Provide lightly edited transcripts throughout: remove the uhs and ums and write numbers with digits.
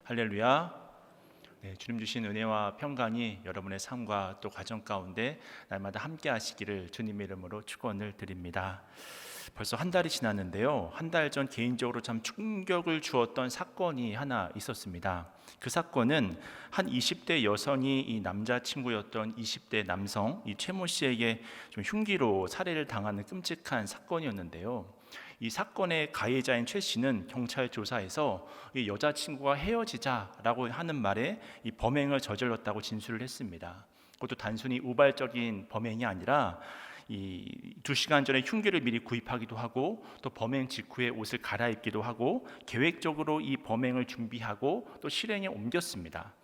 할렐루야. 네, 주님 주신 은혜와 평강이 여러분의 삶과 또 가정 가운데 날마다 함께 하시기를 주님의 이름으로 축원을 드립니다. 벌써 한 달이 지났는데요. 한 달 전 개인적으로 참 충격을 주었던 사건이 하나 있었습니다. 그 사건은 한 20대 여성이 이 남자친구였던 20대 남성 이 최모 씨에게 좀 흉기로 살해를 당하는 끔찍한 사건이었는데요. 이 사건의 가해자인 최 씨는 경찰 조사에서 이 여자친구와 헤어지자라고 하는 말에 이 범행을 저질렀다고 진술을 했습니다. 그것도 단순히 우발적인 범행이 아니라 이 2시간 전에 흉기를 미리 구입하기도 하고 또 범행 직후에 옷을 갈아입기도 하고 계획적으로 이 범행을 준비하고 또 실행에 옮겼습니다.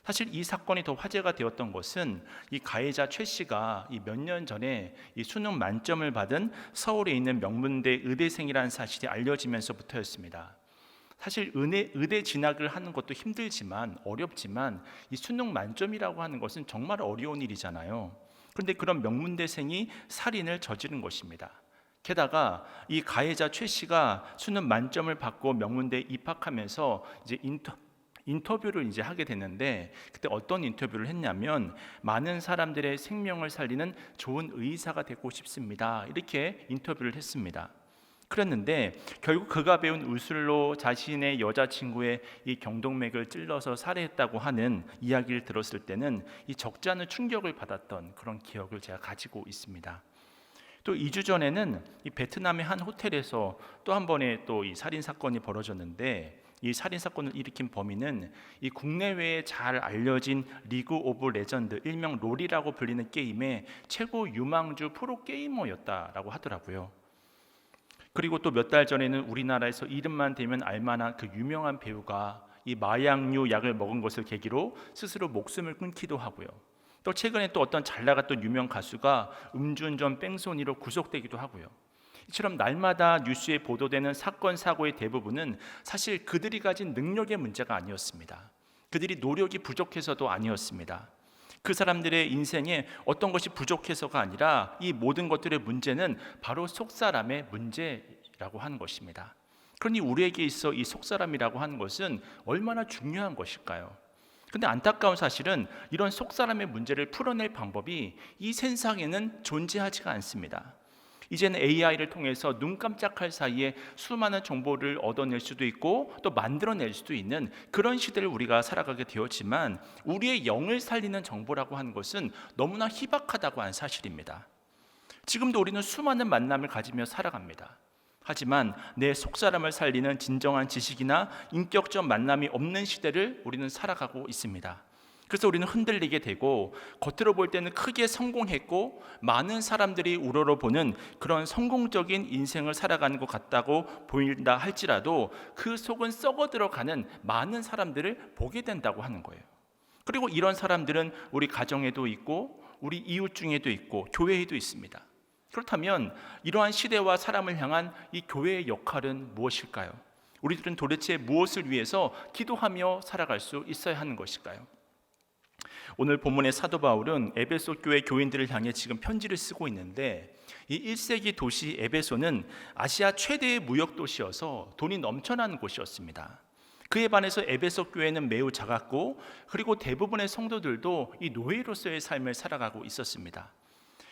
사실 이 사건이 더 화제가 되었던 것은 이 가해자 최 씨가 몇 년 전에 이 수능 만점을 받은 서울에 있는 명문대 의대생이라는 사실이 알려지면서부터였습니다. 사실 의대 진학을 하는 것도 힘들지만 어렵지만 이 수능 만점이라고 하는 것은 정말 어려운 일이잖아요. 그런데 그런 명문대생이 살인을 저지른 것입니다. 게다가 이 가해자 최 씨가 수능 만점을 받고 명문대에 입학하면서 이제 인터뷰를 이제 하게 됐는데 그때 어떤 인터뷰를 했냐면 많은 사람들의 생명을 살리는 좋은 의사가 되고 싶습니다. 이렇게 인터뷰를 했습니다. 그랬는데 결국 그가 배운 의술로 자신의 여자친구의 이 경동맥을 찔러서 살해했다고 하는 이야기를 들었을 때는 이 적지 않은 충격을 받았던 그런 기억을 제가 가지고 있습니다. 또 2주 전에는 이 베트남의 한 호텔에서 또 한 번의 또 이 살인 사건이 벌어졌는데 이 살인 사건을 일으킨 범인은 이 국내외에 잘 알려진 리그 오브 레전드, 일명 롤이라고 불리는 게임의 최고 유망주 프로 게이머였다라고 하더라고요. 그리고 또 몇 달 전에는 우리나라에서 이름만 대면 알만한 그 유명한 배우가 이 마약류 약을 먹은 것을 계기로 스스로 목숨을 끊기도 하고요. 또 최근에 또 어떤 잘 나갔던 유명 가수가 음주운전 뺑소니로 구속되기도 하고요. 이처럼 날마다 뉴스에 보도되는 사건 사고의 대부분은 사실 그들이 가진 능력의 문제가 아니었습니다. 그들이 노력이 부족해서도 아니었습니다. 그 사람들의 인생에 어떤 것이 부족해서가 아니라 이 모든 것들의 문제는 바로 속사람의 문제라고 하는 것입니다. 그러니 우리에게 있어 이 속사람이라고 하는 것은 얼마나 중요한 것일까요? 근데 안타까운 사실은 이런 속사람의 문제를 풀어낼 방법이 이 세상에는 존재하지가 않습니다. 이제는 AI를 통해서 눈 깜짝할 사이에 수많은 정보를 얻어낼 수도 있고 또 만들어낼 수도 있는 그런 시대를 우리가 살아가게 되었지만 우리의 영을 살리는 정보라고 하는 것은 너무나 희박하다고 하는 사실입니다. 지금도 우리는 수많은 만남을 가지며 살아갑니다. 하지만 내 속사람을 살리는 진정한 지식이나 인격적 만남이 없는 시대를 우리는 살아가고 있습니다. 그래서 우리는 흔들리게 되고 겉으로 볼 때는 크게 성공했고 많은 사람들이 우러러보는 그런 성공적인 인생을 살아가는 것 같다고 보인다 할지라도 그 속은 썩어 들어가는 많은 사람들을 보게 된다고 하는 거예요. 그리고 이런 사람들은 우리 가정에도 있고 우리 이웃 중에도 있고 교회에도 있습니다. 그렇다면 이러한 시대와 사람을 향한 이 교회의 역할은 무엇일까요? 우리들은 도대체 무엇을 위해서 기도하며 살아갈 수 있어야 하는 것일까요? 오늘 본문의 사도 바울은 에베소 교회 교인들을 향해 지금 편지를 쓰고 있는데 이 1세기 도시 에베소는 아시아 최대의 무역 도시여서 돈이 넘쳐나는 곳이었습니다. 그에 반해서 에베소 교회는 매우 작았고 그리고 대부분의 성도들도 이 노예로서의 삶을 살아가고 있었습니다.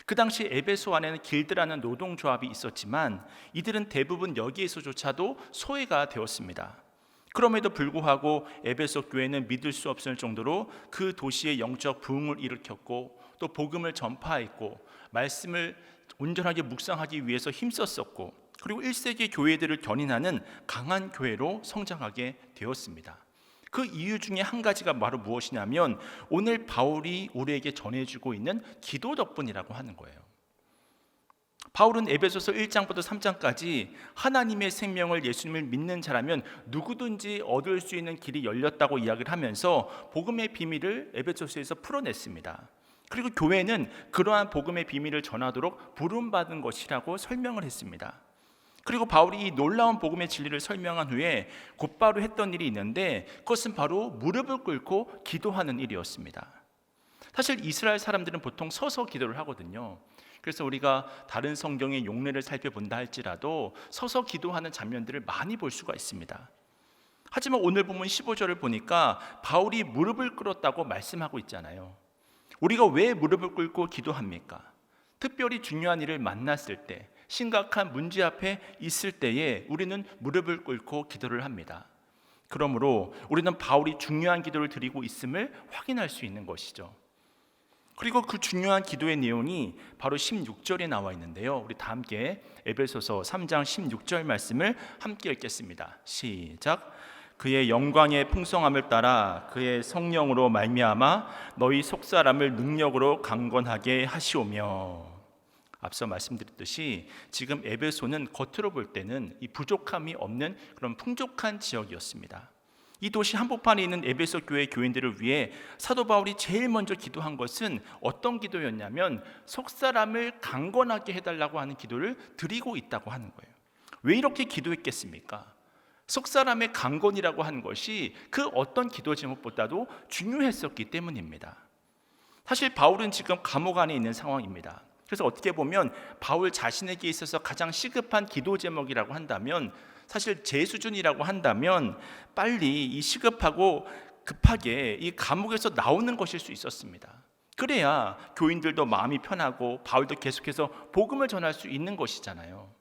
그 당시 에베소 안에는 길드라는 노동조합이 있었지만 이들은 대부분 여기에서조차도 소외가 되었습니다. 그럼에도 불구하고 에베소 교회는 믿을 수 없을 정도로 그 도시의 영적 부흥을 일으켰고 또 복음을 전파했고 말씀을 온전하게 묵상하기 위해서 힘썼었고 그리고 1세기 교회들을 견인하는 강한 교회로 성장하게 되었습니다. 그 이유 중에 한 가지가 바로 무엇이냐면 오늘 바울이 우리에게 전해주고 있는 기도 덕분이라고 하는 거예요. 바울은 에베소서 1장부터 3장까지 하나님의 생명을 예수님을 믿는 자라면 누구든지 얻을 수 있는 길이 열렸다고 이야기를 하면서 복음의 비밀을 에베소서에서 풀어냈습니다. 그리고 교회는 그러한 복음의 비밀을 전하도록 부름받은 것이라고 설명을 했습니다. 그리고 바울이 이 놀라운 복음의 진리를 설명한 후에 곧바로 했던 일이 있는데 그것은 바로 무릎을 꿇고 기도하는 일이었습니다. 사실 이스라엘 사람들은 보통 서서 기도를 하거든요. 그래서 우리가 다른 성경의 용례를 살펴본다 할지라도 서서 기도하는 장면들을 많이 볼 수가 있습니다. 하지만 오늘 본문 15절을 보니까 바울이 무릎을 꿇었다고 말씀하고 있잖아요. 우리가 왜 무릎을 꿇고 기도합니까? 특별히 중요한 일을 만났을 때, 심각한 문제 앞에 있을 때에 우리는 무릎을 꿇고 기도를 합니다. 그러므로 우리는 바울이 중요한 기도를 드리고 있음을 확인할 수 있는 것이죠. 그리고 그 중요한 기도의 내용이 바로 16절에 나와 있는데요. 우리 다 함께 에베소서 3장 16절 말씀을 함께 읽겠습니다. 시작. 그의 영광의 풍성함을 따라 그의 성령으로 말미암아 너희 속사람을 능력으로 강건하게 하시오며. 앞서 말씀드렸듯이 지금 에베소는 겉으로 볼 때는 이 부족함이 없는 그런 풍족한 지역이었습니다. 이 도시 한복판에 있는 에베소 교회 교인들을 위해 사도 바울이 제일 먼저 기도한 것은 어떤 기도였냐면 속사람을 강건하게 해달라고 하는 기도를 드리고 있다고 하는 거예요. 왜 이렇게 기도했겠습니까? 속사람의 강건이라고 하는 것이 그 어떤 기도 제목보다도 중요했었기 때문입니다. 사실 바울은 지금 감옥 안에 있는 상황입니다. 그래서 어떻게 보면 바울 자신에게 있어서 가장 시급한 기도 제목이라고 한다면, 사실 제 수준이라고 한다면 빨리 이 시급하고 급하게 이 감옥에서 나오는 것일 수 있었습니다. 그래야 교인들도 마음이 편하고 바울도 계속해서 복음을 전할 수 있는 것이잖아요.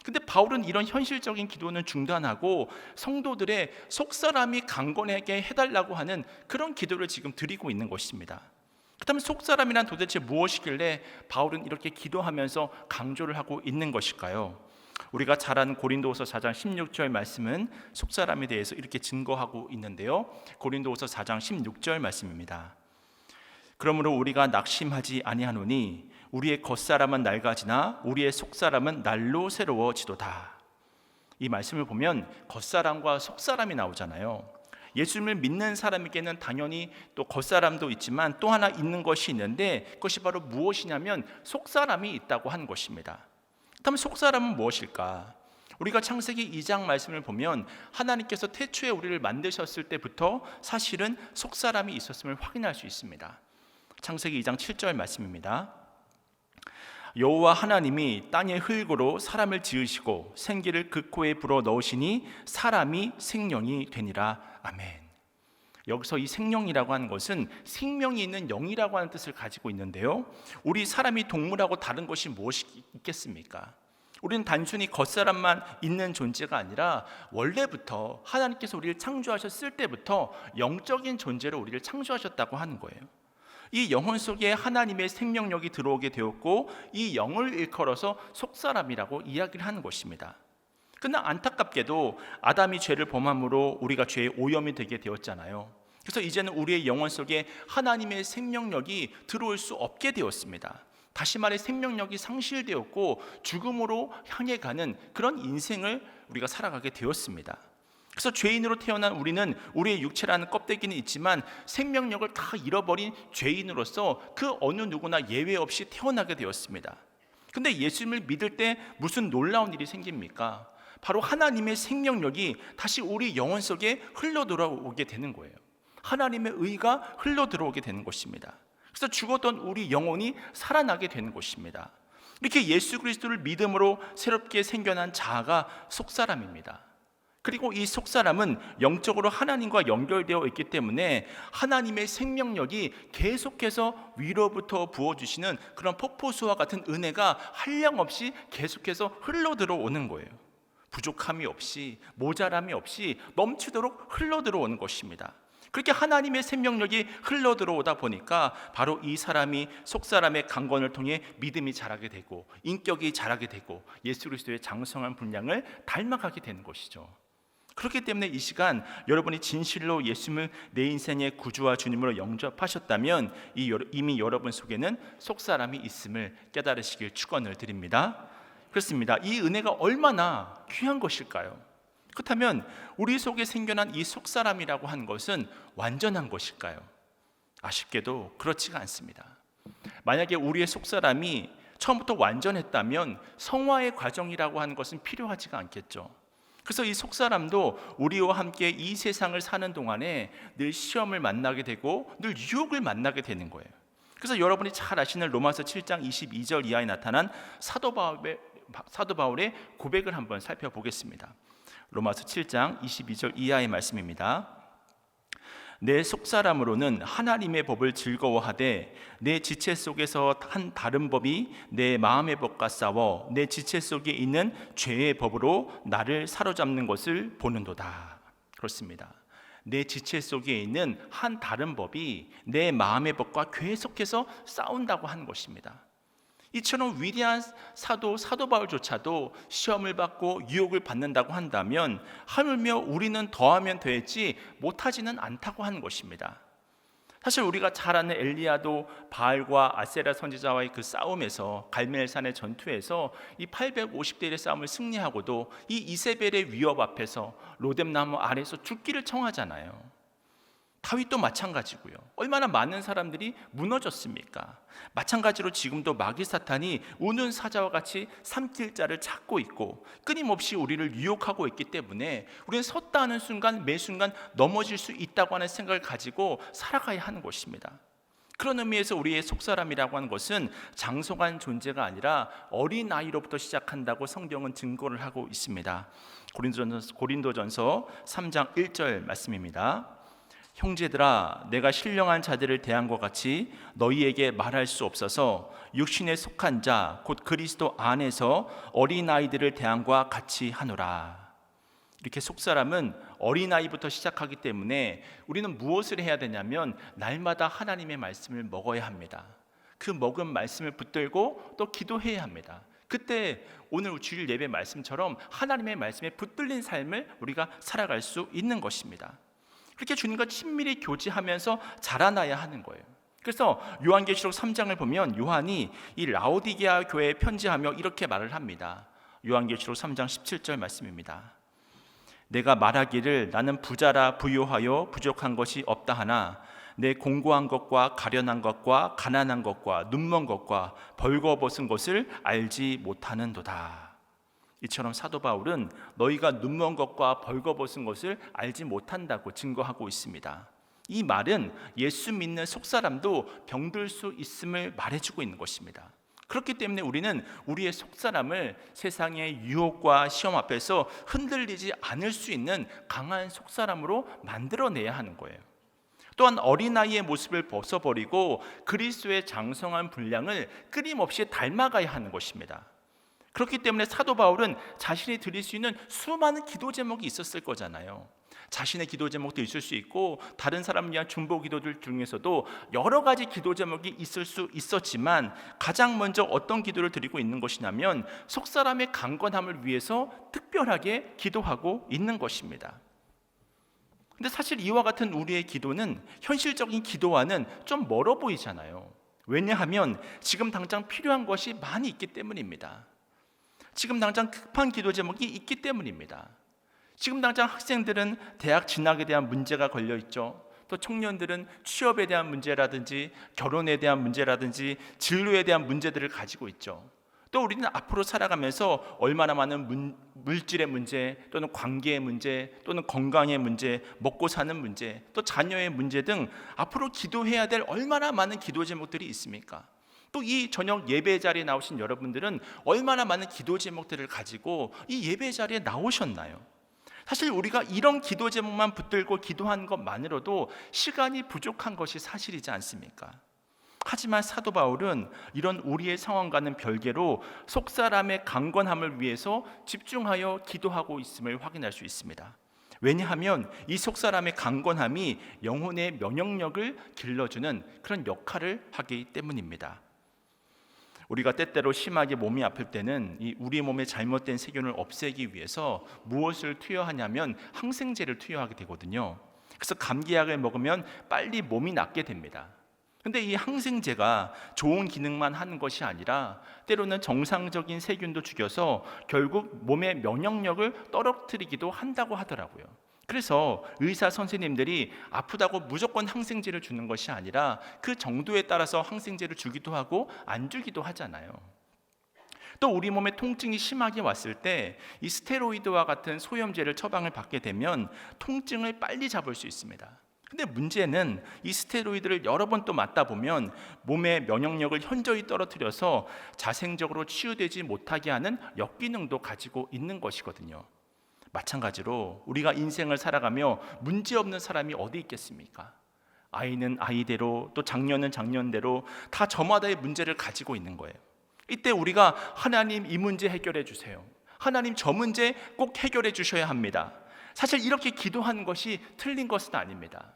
근데 바울은 이런 현실적인 기도는 중단하고 성도들의 속사람이 강건하게 해달라고 하는 그런 기도를 지금 드리고 있는 것입니다. 그렇다면 속사람이란 도대체 무엇이길래 바울은 이렇게 기도하면서 강조를 하고 있는 것일까요? 우리가 잘 아는 고린도후서 4장 16절 말씀은 속사람에 대해서 이렇게 증거하고 있는데요. 고린도후서 4장 16절 말씀입니다. 그러므로 우리가 낙심하지 아니하노니 우리의 겉사람은 낡아지나 우리의 속사람은 날로 새로워지도다. 이 말씀을 보면 겉사람과 속사람이 나오잖아요. 예수님을 믿는 사람에게는 당연히 또 겉사람도 있지만 또 하나 있는 것이 있는데, 그것이 바로 무엇이냐면 속사람이 있다고 하는 것입니다. 그렇다면 속사람은 무엇일까? 우리가 창세기 2장 말씀을 보면 하나님께서 태초에 우리를 만드셨을 때부터 사실은 속사람이 있었음을 확인할 수 있습니다. 창세기 2장 7절 말씀입니다. 여호와 하나님이 땅의 흙으로 사람을 지으시고 생기를 그 코에 불어 넣으시니 사람이 생명이 되니라. 아멘. 여기서 이 생명이라고 하는 것은 생명이 있는 영이라고 하는 뜻을 가지고 있는데요. 우리 사람이 동물하고 다른 것이 무엇이 있겠습니까? 우리는 단순히 겉사람만 있는 존재가 아니라 원래부터 하나님께서 우리를 창조하셨을 때부터 영적인 존재로 우리를 창조하셨다고 하는 거예요. 이 영혼 속에 하나님의 생명력이 들어오게 되었고 이 영을 일컬어서 속사람이라고 이야기를 하는 것입니다. 그러나 안타깝게도 아담이 죄를 범함으로 우리가 죄의 오염이 되게 되었잖아요. 그래서 이제는 우리의 영혼 속에 하나님의 생명력이 들어올 수 없게 되었습니다. 다시 말해 생명력이 상실되었고 죽음으로 향해 가는 그런 인생을 우리가 살아가게 되었습니다. 그래서 죄인으로 태어난 우리는 우리의 육체라는 껍데기는 있지만 생명력을 다 잃어버린 죄인으로서 그 어느 누구나 예외 없이 태어나게 되었습니다. 근데 예수님을 믿을 때 무슨 놀라운 일이 생깁니까? 바로 하나님의 생명력이 다시 우리 영혼 속에 흘러 들어오게 되는 거예요. 하나님의 의가 흘러 들어오게 되는 것입니다. 그래서 죽었던 우리 영혼이 살아나게 되는 것입니다. 이렇게 예수 그리스도를 믿음으로 새롭게 생겨난 자아가 속사람입니다. 그리고 이 속사람은 영적으로 하나님과 연결되어 있기 때문에 하나님의 생명력이 계속해서 위로부터 부어주시는 그런 폭포수와 같은 은혜가 한량없이 계속해서 흘러 들어오는 거예요. 부족함이 없이, 모자람이 없이 넘치도록 흘러 들어오는 것입니다. 그렇게 하나님의 생명력이 흘러 들어오다 보니까 바로 이 사람이 속사람의 강건을 통해 믿음이 자라게 되고 인격이 자라게 되고 예수 그리스도의 장성한 분량을 닮아가게 되는 것이죠. 그렇기 때문에 이 시간 여러분이 진실로 예수님을 내 인생의 구주와 주님으로 영접하셨다면 이미 여러분 속에는 속사람이 있음을 깨달으시길 축원을 드립니다. 그렇습니다. 이 은혜가 얼마나 귀한 것일까요? 그렇다면 우리 속에 생겨난 이 속사람이라고 하는 것은 완전한 것일까요? 아쉽게도 그렇지가 않습니다. 만약에 우리의 속사람이 처음부터 완전했다면 성화의 과정이라고 하는 것은 필요하지가 않겠죠. 그래서 이 속사람도 우리와 함께 이 세상을 사는 동안에 늘 시험을 만나게 되고 늘 유혹을 만나게 되는 거예요. 그래서 여러분이 잘 아시는 로마서 7장 22절 이하에 나타난 사도 바울의 고백을 한번 살펴보겠습니다. 로마서 7장 22절 이하의 말씀입니다. 내 속사람으로는 하나님의 법을 즐거워하되 내 지체 속에서 한 다른 법이 내 마음의 법과 싸워 내 지체 속에 있는 죄의 법으로 나를 사로잡는 것을 보는도다. 그렇습니다. 내 지체 속에 있는 한 다른 법이 내 마음의 법과 계속해서 싸운다고 하는 것입니다. 이처럼 위대한 사도 바울조차도 시험을 받고 유혹을 받는다고 한다면 하물며 우리는 더하면 되지 못하지는 않다고 하는 것입니다. 사실 우리가 잘 아는 엘리야도 바알과 아세라 선지자와의 그 싸움에서 갈멜산의 전투에서 이 850대 1의 싸움을 승리하고도 이 이세벨의 위협 앞에서 로뎀나무 아래에서 죽기를 청하잖아요. 다윗도 마찬가지고요. 얼마나 많은 사람들이 무너졌습니까? 마찬가지로 지금도 마귀 사탄이 우는 사자와 같이 삼킬 자를 찾고 있고 끊임없이 우리를 유혹하고 있기 때문에 우리는 섰다 하는 순간 매 순간 넘어질 수 있다고 하는 생각을 가지고 살아가야 하는 것입니다. 그런 의미에서 우리의 속사람이라고 하는 것은 장성한 존재가 아니라 어린아이로부터 시작한다고 성경은 증거를 하고 있습니다. 고린도전서 3장 1절 말씀입니다. 형제들아, 내가 신령한 자들을 대한 것 같이 너희에게 말할 수 없어서 육신에 속한 자 곧 그리스도 안에서 어린아이들을 대함과 같이 하노라. 이렇게 속사람은 어린아이부터 시작하기 때문에 우리는 무엇을 해야 되냐면 날마다 하나님의 말씀을 먹어야 합니다. 그 먹은 말씀을 붙들고 또 기도해야 합니다. 그때 오늘 주일 예배 말씀처럼 하나님의 말씀에 붙들린 삶을 우리가 살아갈 수 있는 것입니다. 그렇게 주님과 친밀히 교제하면서 자라나야 하는 거예요. 그래서 요한계시록 3장을 보면 요한이 이 라오디게아 교회에 편지하며 이렇게 말을 합니다. 요한계시록 3장 17절 말씀입니다. 내가 말하기를 나는 부자라 부요하여 부족한 것이 없다 하나 내 공고한 것과 가련한 것과 가난한 것과 눈먼 것과 벌거벗은 것을 알지 못하는도다. 이처럼 사도 바울은 너희가 눈먼 것과 벌거벗은 것을 알지 못한다고 증거하고 있습니다. 이 말은 예수 믿는 속사람도 병들 수 있음을 말해주고 있는 것입니다. 그렇기 때문에 우리는 우리의 속사람을 세상의 유혹과 시험 앞에서 흔들리지 않을 수 있는 강한 속사람으로 만들어내야 하는 거예요. 또한 어린아이의 모습을 벗어버리고 그리스도의 장성한 분량을 끊임없이 닮아가야 하는 것입니다. 그렇기 때문에 사도 바울은 자신이 드릴 수 있는 수많은 기도 제목이 있었을 거잖아요. 자신의 기도 제목도 있을 수 있고 다른 사람을 위한 중보 기도들 중에서도 여러 가지 기도 제목이 있을 수 있었지만 가장 먼저 어떤 기도를 드리고 있는 것이냐면 속사람의 강건함을 위해서 특별하게 기도하고 있는 것입니다. 근데 사실 이와 같은 우리의 기도는 현실적인 기도와는 좀 멀어 보이잖아요. 왜냐하면 지금 당장 필요한 것이 많이 있기 때문입니다. 지금 당장 급한 기도 제목이 있기 때문입니다. 지금 당장 학생들은 대학 진학에 대한 문제가 걸려 있죠. 또 청년들은 취업에 대한 문제라든지 결혼에 대한 문제라든지 진로에 대한 문제들을 가지고 있죠. 또 우리는 앞으로 살아가면서 얼마나 많은 물질의 문제 또는 관계의 문제 또는 건강의 문제, 먹고 사는 문제, 또 자녀의 문제 등 앞으로 기도해야 될 얼마나 많은 기도 제목들이 있습니까? 또 이 저녁 예배 자리에 나오신 여러분들은 얼마나 많은 기도 제목들을 가지고 이 예배 자리에 나오셨나요? 사실 우리가 이런 기도 제목만 붙들고 기도한 것만으로도 시간이 부족한 것이 사실이지 않습니까? 하지만 사도 바울은 이런 우리의 상황과는 별개로 속사람의 강건함을 위해서 집중하여 기도하고 있음을 확인할 수 있습니다. 왜냐하면 이 속사람의 강건함이 영혼의 면역력을 길러주는 그런 역할을 하기 때문입니다. 우리가 때때로 심하게 몸이 아플 때는 이 우리 몸의 잘못된 세균을 없애기 위해서 무엇을 투여하냐면 항생제를 투여하게 되거든요. 그래서 감기약을 먹으면 빨리 몸이 낫게 됩니다. 근데 이 항생제가 좋은 기능만 하는 것이 아니라 때로는 정상적인 세균도 죽여서 결국 몸의 면역력을 떨어뜨리기도 한다고 하더라고요. 그래서 의사 선생님들이 아프다고 무조건 항생제를 주는 것이 아니라 그 정도에 따라서 항생제를 주기도 하고 안 주기도 하잖아요. 또 우리 몸에 통증이 심하게 왔을 때 이 스테로이드와 같은 소염제를 처방을 받게 되면 통증을 빨리 잡을 수 있습니다. 근데 문제는 이 스테로이드를 여러 번 또 맞다 보면 몸의 면역력을 현저히 떨어뜨려서 자생적으로 치유되지 못하게 하는 역기능도 가지고 있는 것이거든요. 마찬가지로 우리가 인생을 살아가며 문제없는 사람이 어디 있겠습니까? 아이는 아이대로, 또 장년은 장년대로 다 저마다의 문제를 가지고 있는 거예요. 이때 우리가 하나님 이 문제 해결해 주세요, 하나님 저 문제 꼭 해결해 주셔야 합니다. 사실 이렇게 기도하는 것이 틀린 것은 아닙니다.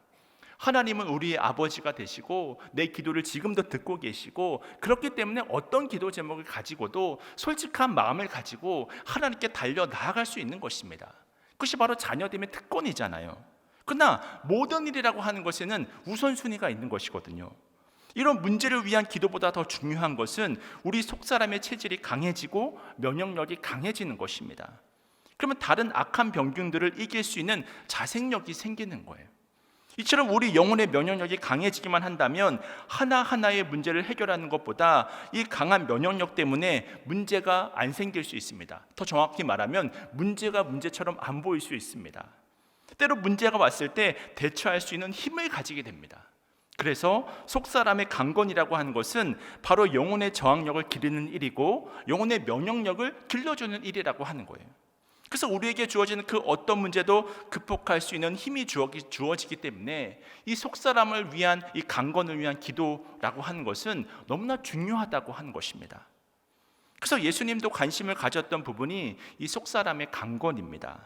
하나님은 우리의 아버지가 되시고 내 기도를 지금도 듣고 계시고, 그렇기 때문에 어떤 기도 제목을 가지고도 솔직한 마음을 가지고 하나님께 달려 나아갈 수 있는 것입니다. 그것이 바로 자녀됨의 특권이잖아요. 그러나 모든 일이라고 하는 것에는 우선순위가 있는 것이거든요. 이런 문제를 위한 기도보다 더 중요한 것은 우리 속사람의 체질이 강해지고 면역력이 강해지는 것입니다. 그러면 다른 악한 병균들을 이길 수 있는 자생력이 생기는 거예요. 이처럼 우리 영혼의 면역력이 강해지기만 한다면 하나하나의 문제를 해결하는 것보다 이 강한 면역력 때문에 문제가 안 생길 수 있습니다. 더 정확히 말하면 문제가 문제처럼 안 보일 수 있습니다. 때로 문제가 왔을 때 대처할 수 있는 힘을 가지게 됩니다. 그래서 속사람의 강건이라고 하는 것은 바로 영혼의 저항력을 기르는 일이고 영혼의 면역력을 길러주는 일이라고 하는 거예요. 그래서 우리에게 주어지는 그 어떤 문제도 극복할 수 있는 힘이 주어지기 때문에 이 속사람을 위한, 이 강건을 위한 기도라고 하는 것은 너무나 중요하다고 하는 것입니다. 그래서 예수님도 관심을 가졌던 부분이 이 속사람의 강건입니다.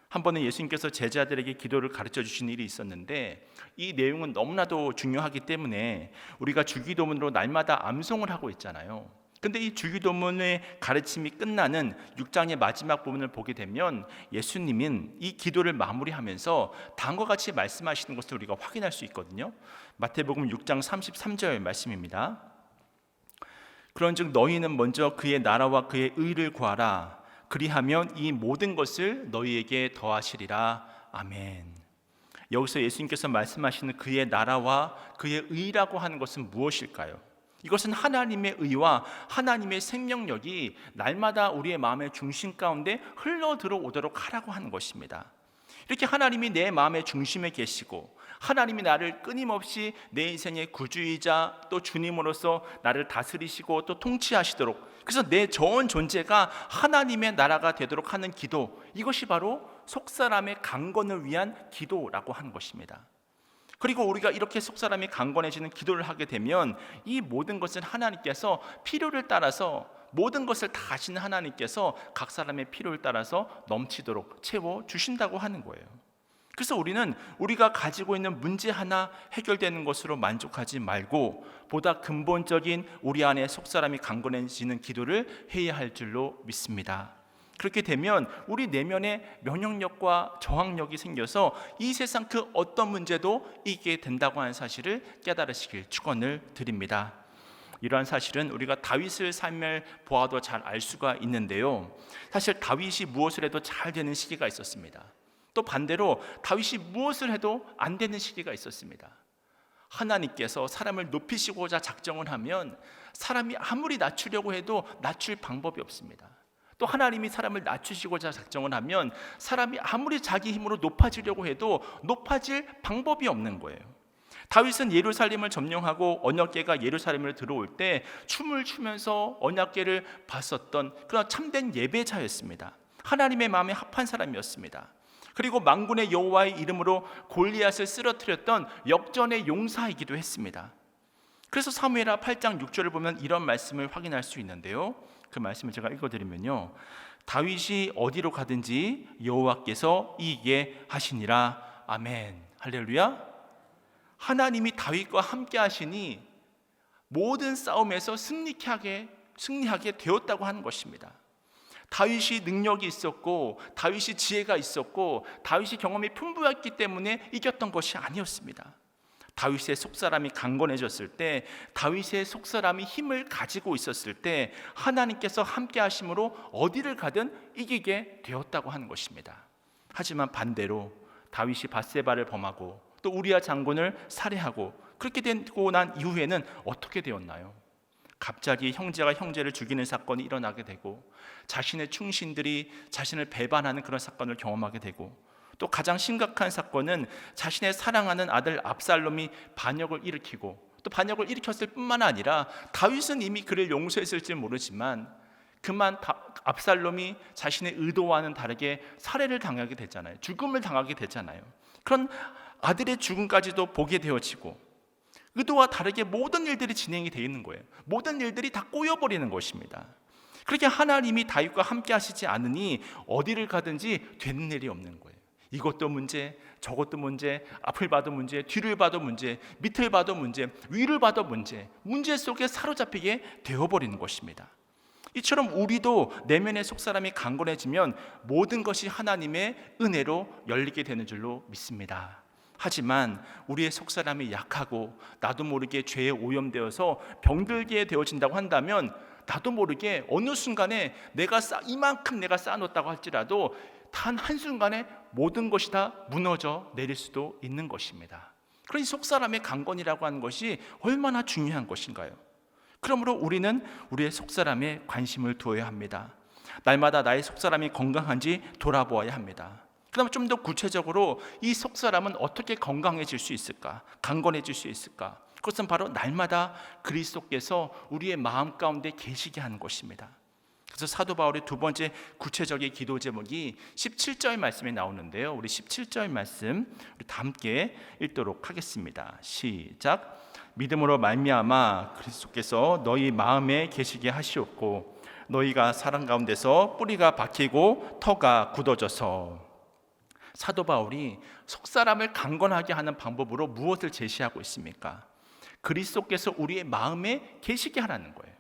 한 번은 예수님께서 제자들에게 기도를 가르쳐 주신 일이 있었는데, 이 내용은 너무나도 중요하기 때문에 우리가 주기도문으로 날마다 암송을 하고 있잖아요. 근데 이 주기도문의 가르침이 끝나는 6장의 마지막 부분을 보게 되면 예수님은 이 기도를 마무리하면서 다음과 같이 말씀하시는 것을 우리가 확인할 수 있거든요. 마태복음 6장 33절 말씀입니다. 그런즉 너희는 먼저 그의 나라와 그의 의를 구하라. 그리하면 이 모든 것을 너희에게 더하시리라. 아멘. 여기서 예수님께서 말씀하시는 그의 나라와 그의 의라고 하는 것은 무엇일까요? 이것은 하나님의 의와 하나님의 생명력이 날마다 우리의 마음의 중심 가운데 흘러 들어오도록 하라고 하는 것입니다. 이렇게 하나님이 내 마음의 중심에 계시고 하나님이 나를 끊임없이 내 인생의 구주이자 또 주님으로서 나를 다스리시고 또 통치하시도록, 그래서 내 전 존재가 하나님의 나라가 되도록 하는 기도, 이것이 바로 속사람의 강건을 위한 기도라고 하는 것입니다. 그리고 우리가 이렇게 속사람이 강건해지는 기도를 하게 되면 이 모든 것은 하나님께서 필요를 따라서, 모든 것을 다 하시는 하나님께서 각 사람의 필요를 따라서 넘치도록 채워주신다고 하는 거예요. 그래서 우리는 우리가 가지고 있는 문제 하나 해결되는 것으로 만족하지 말고 보다 근본적인 우리 안에 속사람이 강건해지는 기도를 해야 할 줄로 믿습니다. 그렇게 되면 우리 내면에 면역력과 저항력이 생겨서 이 세상 그 어떤 문제도 이기게 된다고 하는 사실을 깨달으시길 축원을 드립니다. 이러한 사실은 우리가 다윗의 삶을 보아도 잘 알 수가 있는데요. 사실 다윗이 무엇을 해도 잘 되는 시기가 있었습니다. 또 반대로 다윗이 무엇을 해도 안 되는 시기가 있었습니다. 하나님께서 사람을 높이시고자 작정을 하면 사람이 아무리 낮추려고 해도 낮출 방법이 없습니다. 또 하나님이 사람을 낮추시고자 작정을 하면 사람이 아무리 자기 힘으로 높아지려고 해도 높아질 방법이 없는 거예요. 다윗은 예루살렘을 점령하고 언약궤가 예루살렘을 들어올 때 춤을 추면서 언약궤를 봤었던 그런 참된 예배자였습니다. 하나님의 마음에 합한 사람이었습니다. 그리고 만군의 여호와의 이름으로 골리앗을 쓰러뜨렸던 역전의 용사이기도 했습니다. 그래서 사무엘하 8장 6절을 보면 이런 말씀을 확인할 수 있는데요. 그 말씀을 제가 읽어드리면요, 다윗이 어디로 가든지 여호와께서 이기게 하시니라. 아멘. 할렐루야. 하나님이 다윗과 함께 하시니 모든 싸움에서 승리하게 되었다고 하는 것입니다. 다윗이 능력이 있었고 다윗이 지혜가 있었고 다윗이 경험이 풍부했기 때문에 이겼던 것이 아니었습니다. 다윗의 속사람이 강건해졌을 때, 다윗의 속사람이 힘을 가지고 있었을 때 하나님께서 함께 하심으로 어디를 가든 이기게 되었다고 하는 것입니다. 하지만 반대로 다윗이 밧세바를 범하고 또 우리아 장군을 살해하고 그렇게 되고 난 이후에는 어떻게 되었나요? 갑자기 형제가 형제를 죽이는 사건이 일어나게 되고 자신의 충신들이 자신을 배반하는 그런 사건을 경험하게 되고, 또 가장 심각한 사건은 자신의 사랑하는 아들 압살롬이 반역을 일으키고, 또 반역을 일으켰을 뿐만 아니라 다윗은 이미 그를 용서했을지 모르지만 압살롬이 자신의 의도와는 다르게 살해를 당하게 되잖아요. 죽음을 당하게 되잖아요. 그런 아들의 죽음까지도 보게 되어지고 의도와 다르게 모든 일들이 진행이 되어 있는 거예요. 모든 일들이 다 꼬여버리는 것입니다. 그렇게 하나님이 다윗과 함께 하시지 않으니 어디를 가든지 되는 일이 없는 거예요. 이것도 문제, 저것도 문제, 앞을 봐도 문제, 뒤를 봐도 문제, 밑을 봐도 문제, 위를 봐도 문제 속에 사로잡히게 되어버리는 것입니다. 이처럼 우리도 내면의 속사람이 강건해지면 모든 것이 하나님의 은혜로 열리게 되는 줄로 믿습니다. 하지만 우리의 속사람이 약하고 나도 모르게 죄에 오염되어서 병들게 되어진다고 한다면 나도 모르게 어느 순간에 이만큼 내가 쌓아놓았다고 할지라도 단 한순간에 모든 것이 다 무너져 내릴 수도 있는 것입니다. 그러니 속사람의 강건이라고 하는 것이 얼마나 중요한 것인가요? 그러므로 우리는 우리의 속사람에 관심을 두어야 합니다. 날마다 나의 속사람이 건강한지 돌아보아야 합니다. 그다음에 좀 더 구체적으로 이 속사람은 어떻게 건강해질 수 있을까? 강건해질 수 있을까? 그것은 바로 날마다 그리스도께서 우리의 마음 가운데 계시게 하는 것입니다. 그래서 사도 바울의 두 번째 구체적인 기도 제목이 17절 말씀에 나오는데요. 우리 17절 말씀 우리 다 함께 읽도록 하겠습니다. 시작. 믿음으로 말미암아 그리스도께서 너희 마음에 계시게 하시옵고 너희가 사랑 가운데서 뿌리가 박히고 터가 굳어져서. 사도 바울이 속사람을 강건하게 하는 방법으로 무엇을 제시하고 있습니까? 그리스도께서 우리의 마음에 계시게 하라는 거예요.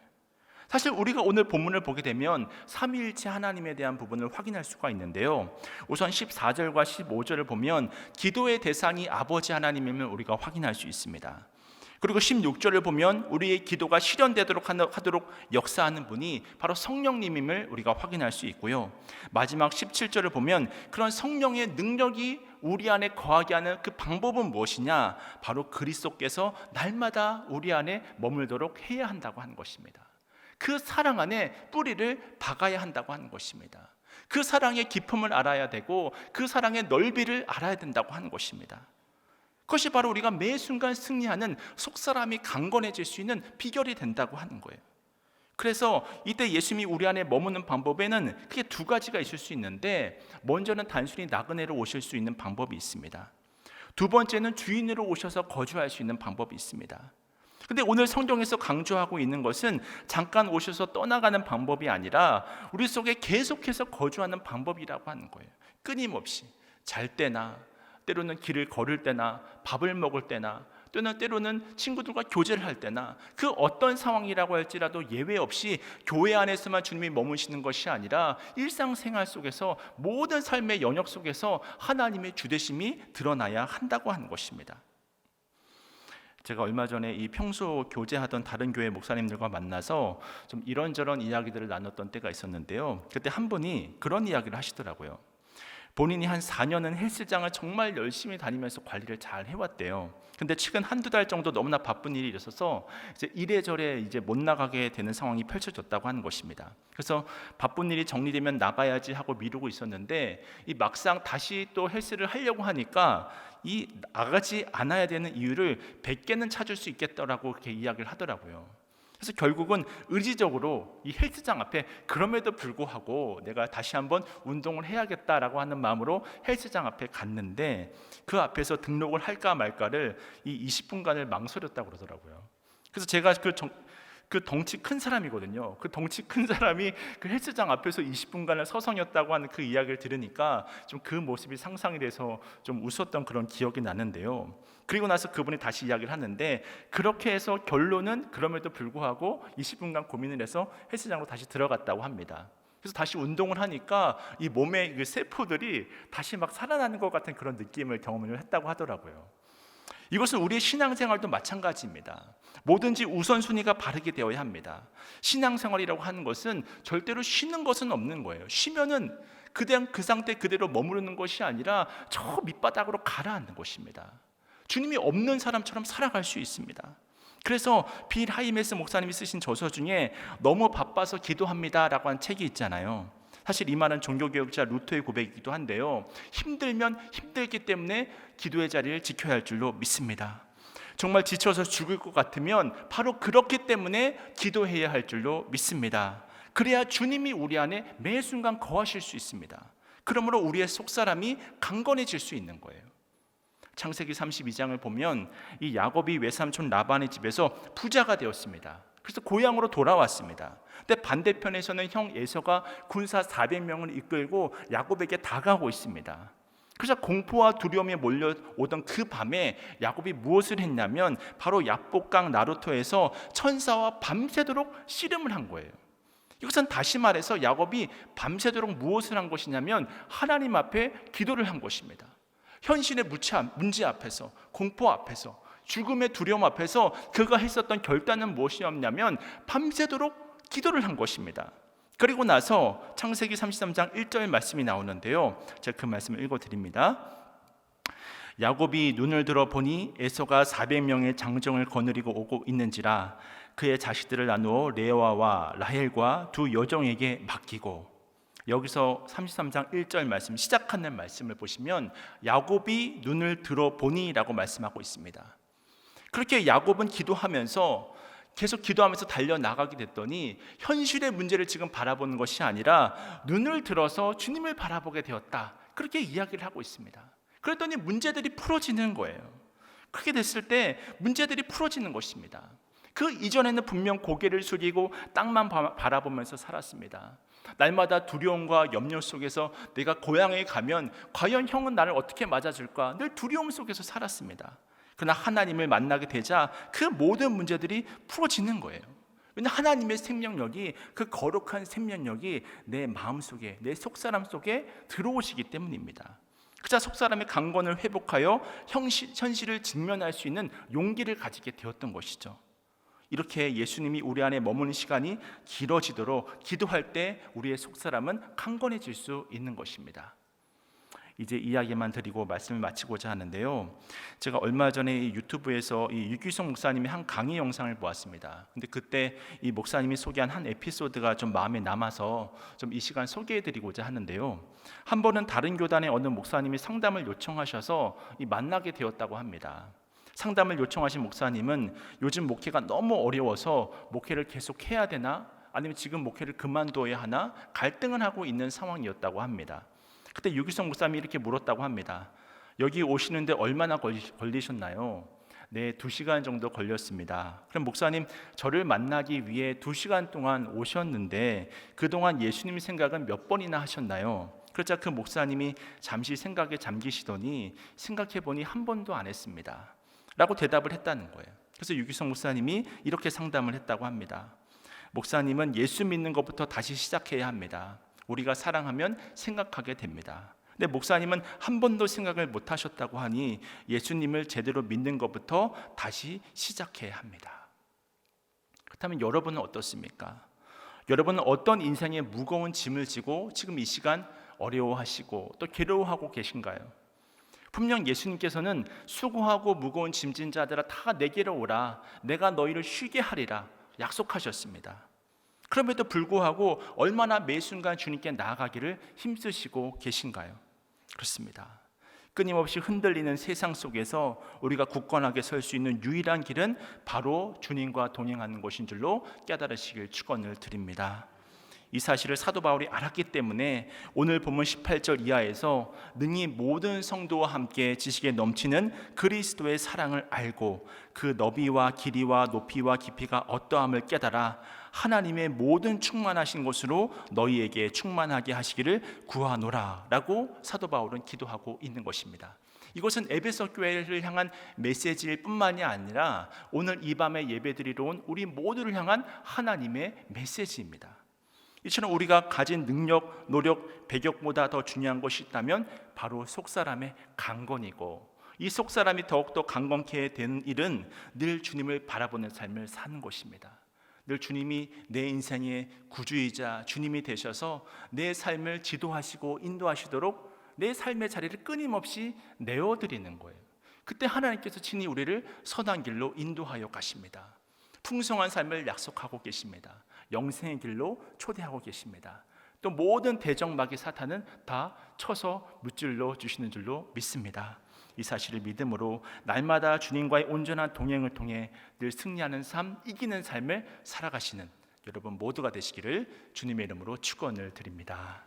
사실 우리가 오늘 본문을 보게 되면 삼위일체 하나님에 대한 부분을 확인할 수가 있는데요. 우선 14절과 15절을 보면 기도의 대상이 아버지 하나님임을 우리가 확인할 수 있습니다. 그리고 16절을 보면 우리의 기도가 실현되도록 하도록 역사하는 분이 바로 성령님임을 우리가 확인할 수 있고요. 마지막 17절을 보면 그런 성령의 능력이 우리 안에 거하게 하는 그 방법은 무엇이냐? 바로 그리스도께서 날마다 우리 안에 머물도록 해야 한다고 하는 것입니다. 그 사랑 안에 뿌리를 박아야 한다고 하는 것입니다. 그 사랑의 깊음을 알아야 되고 그 사랑의 넓이를 알아야 된다고 하는 것입니다. 그것이 바로 우리가 매 순간 승리하는 속사람이 강건해질 수 있는 비결이 된다고 하는 거예요. 그래서 이때 예수님이 우리 안에 머무는 방법에는 크게 두 가지가 있을 수 있는데, 먼저는 단순히 나그네로 오실 수 있는 방법이 있습니다. 두 번째는 주인으로 오셔서 거주할 수 있는 방법이 있습니다. 근데 오늘 성경에서 강조하고 있는 것은 잠깐 오셔서 떠나가는 방법이 아니라 우리 속에 계속해서 거주하는 방법이라고 하는 거예요. 끊임없이 잘 때나 때로는 길을 걸을 때나 밥을 먹을 때나 또는 때로는 친구들과 교제를 할 때나 그 어떤 상황이라고 할지라도 예외 없이 교회 안에서만 주님이 머무시는 것이 아니라 일상생활 속에서 모든 삶의 영역 속에서 하나님의 주되심이 드러나야 한다고 하는 것입니다. 제가 얼마 전에 이 평소 교제하던 다른 교회 목사님들과 만나서 좀 이런저런 이야기들을 나눴던 때가 있었는데요. 그때 한 분이 그런 이야기를 하시더라고요. 본인이 한 4년은 헬스장을 정말 열심히 다니면서 관리를 잘 해왔대요. 근데 최근 한두 달 정도 너무나 바쁜 일이 있어서 이제 이래저래 이제 못 나가게 되는 상황이 펼쳐졌다고 하는 것입니다. 그래서 바쁜 일이 정리되면 나가야지 하고 미루고 있었는데 이 막상 다시 또 헬스를 하려고 하니까 이 나가지 않아야 되는 이유를 100개는 찾을 수 있겠다라고 그렇게 이야기를 하더라고요. 그래서 결국은 의지적으로 이 헬스장 앞에 그럼에도 불구하고 내가 다시 한번 운동을 해야겠다라고 하는 마음으로 헬스장 앞에 갔는데 그 앞에서 등록을 할까 말까를 이 20분간을 망설였다고 그러더라고요. 그래서 제가 그 덩치 큰 사람이거든요. 그 덩치 큰 사람이 그 헬스장 앞에서 20분간을 서성였다고 하는 그 이야기를 들으니까 좀 그 모습이 상상이 돼서 좀 웃었던 그런 기억이 나는데요. 그리고 나서 그분이 다시 이야기를 하는데 그렇게 해서 결론은 그럼에도 불구하고 20분간 고민을 해서 헬스장으로 다시 들어갔다고 합니다. 그래서 다시 운동을 하니까 이 몸의 그 세포들이 다시 막 살아나는 것 같은 그런 느낌을 경험을 했다고 하더라고요. 이것은 우리의 신앙생활도 마찬가지입니다. 뭐든지 우선순위가 바르게 되어야 합니다. 신앙생활이라고 하는 것은 절대로 쉬는 것은 없는 거예요. 쉬면은 그냥 그 상태 그대로 머무르는 것이 아니라 저 밑바닥으로 가라앉는 것입니다. 주님이 없는 사람처럼 살아갈 수 있습니다. 그래서 빌 하이메스 목사님이 쓰신 저서 중에 너무 바빠서 기도합니다라고 한 책이 있잖아요. 사실 이 말은 종교개혁자 루터의 고백이기도 한데요. 힘들면 힘들기 때문에 기도의 자리를 지켜야 할 줄로 믿습니다. 정말 지쳐서 죽을 것 같으면 바로 그렇기 때문에 기도해야 할 줄로 믿습니다. 그래야 주님이 우리 안에 매 순간 거하실 수 있습니다. 그러므로 우리의 속사람이 강건해질 수 있는 거예요. 창세기 32장을 보면 이 야곱이 외삼촌 라반의 집에서 부자가 되었습니다. 그래서 고향으로 돌아왔습니다. 근데 반대편에서는 형 에서가 군사 400명을 이끌고 야곱에게 다가오고 있습니다. 그래서 공포와 두려움에 몰려오던 그 밤에 야곱이 무엇을 했냐면 바로 야복강 나루토에서 천사와 밤새도록 씨름을 한 거예요. 이것은 다시 말해서 야곱이 밤새도록 무엇을 한 것이냐면 하나님 앞에 기도를 한 것입니다. 현실의 문제 앞에서, 공포 앞에서, 죽음의 두려움 앞에서 그가 했었던 결단은 무엇이었냐면 밤새도록 기도를 한 것입니다. 그리고 나서 창세기 33장 1절 말씀이 나오는데요, 제가 그 말씀을 읽어드립니다. 야곱이 눈을 들어 보니 에서가 400명의 장정을 거느리고 오고 있는지라 그의 자식들을 나누어 레아와 라헬과 두 여종에게 맡기고. 여기서 33장 1절 말씀 시작하는 말씀을 보시면 야곱이 눈을 들어 보니 라고 말씀하고 있습니다. 그렇게 야곱은 기도하면서 계속 기도하면서 달려나가게 됐더니 현실의 문제를 지금 바라보는 것이 아니라 눈을 들어서 주님을 바라보게 되었다, 그렇게 이야기를 하고 있습니다. 그랬더니 문제들이 풀어지는 거예요. 그렇게 됐을 때 문제들이 풀어지는 것입니다. 그 이전에는 분명 고개를 숙이고 땅만 바라보면서 살았습니다. 날마다 두려움과 염려 속에서 내가 고향에 가면 과연 형은 나를 어떻게 맞아줄까, 늘 두려움 속에서 살았습니다. 그러나 하나님을 만나게 되자 그 모든 문제들이 풀어지는 거예요. 왜냐하면 하나님의 생명력이, 그 거룩한 생명력이 내 마음속에, 내 속사람 속에 들어오시기 때문입니다. 그자 속사람의 강건을 회복하여 현실을 직면할 수 있는 용기를 가지게 되었던 것이죠. 이렇게 예수님이 우리 안에 머무는 시간이 길어지도록 기도할 때 우리의 속사람은 강건해질 수 있는 것입니다. 이제 이야기만 드리고 말씀을 마치고자 하는데요, 제가 얼마 전에 이 유튜브에서 이 유기성 목사님의 한 강의 영상을 보았습니다. 근데 그때 이 목사님이 소개한 한 에피소드가 좀 마음에 남아서 좀 이 시간 소개해드리고자 하는데요, 한 번은 다른 교단의 어느 목사님이 상담을 요청하셔서 만나게 되었다고 합니다. 상담을 요청하신 목사님은 요즘 목회가 너무 어려워서 목회를 계속 해야 되나 아니면 지금 목회를 그만둬야 하나 갈등을 하고 있는 상황이었다고 합니다. 그때 유기성 목사님이 이렇게 물었다고 합니다. 여기 오시는데 얼마나 걸리셨나요? 네, 2시간 정도 걸렸습니다. 그럼 목사님, 저를 만나기 위해 2시간 동안 오셨는데 그동안 예수님 생각은 몇 번이나 하셨나요? 그러자 그 목사님이 잠시 생각에 잠기시더니 생각해보니 한 번도 안 했습니다 라고 대답을 했다는 거예요. 그래서 유기성 목사님이 이렇게 상담을 했다고 합니다. 목사님은 예수 믿는 것부터 다시 시작해야 합니다. 우리가 사랑하면 생각하게 됩니다. 근데 목사님은 한 번도 생각을 못 하셨다고 하니 예수님을 제대로 믿는 것부터 다시 시작해야 합니다. 그렇다면 여러분은 어떻습니까? 여러분은 어떤 인생의 무거운 짐을 지고 지금 이 시간 어려워하시고 또 괴로워하고 계신가요? 분명 예수님께서는 수고하고 무거운 짐진 자들아 다 내게로 오라, 내가 너희를 쉬게 하리라 약속하셨습니다. 그럼에도 불구하고 얼마나 매 순간 주님께 나아가기를 힘쓰시고 계신가요? 그렇습니다. 끊임없이 흔들리는 세상 속에서 우리가 굳건하게 설 수 있는 유일한 길은 바로 주님과 동행하는 것인 줄로 깨달으시길 축원을 드립니다. 이 사실을 사도 바울이 알았기 때문에 오늘 본문 18절 이하에서 능히 모든 성도와 함께 지식에 넘치는 그리스도의 사랑을 알고 그 너비와 길이와 높이와 깊이가 어떠함을 깨달아 하나님의 모든 충만하신 것으로 너희에게 충만하게 하시기를 구하노라 라고 사도 바울은 기도하고 있는 것입니다. 이것은 에베소 교회를 향한 메시지일 뿐만이 아니라 오늘 이 밤에 예배드리러 온 우리 모두를 향한 하나님의 메시지입니다. 이처럼 우리가 가진 능력, 노력, 배격보다 더 중요한 것이 있다면 바로 속사람의 강건이고, 이 속사람이 더욱더 강건케 되는 일은 늘 주님을 바라보는 삶을 사는 것입니다. 늘 주님이 내 인생의 구주이자 주님이 되셔서 내 삶을 지도하시고 인도하시도록 내 삶의 자리를 끊임없이 내어드리는 거예요. 그때 하나님께서 친히 우리를 선한 길로 인도하여 가십니다. 풍성한 삶을 약속하고 계십니다. 영생의 길로 초대하고 계십니다. 또 모든 대적마귀 사탄은 다 쳐서 무찔러 주시는 줄로 믿습니다. 이 사실을 믿음으로 날마다 주님과의 온전한 동행을 통해 늘 승리하는 삶, 이기는 삶을 살아가시는 여러분 모두가 되시기를 주님의 이름으로 축원을 드립니다.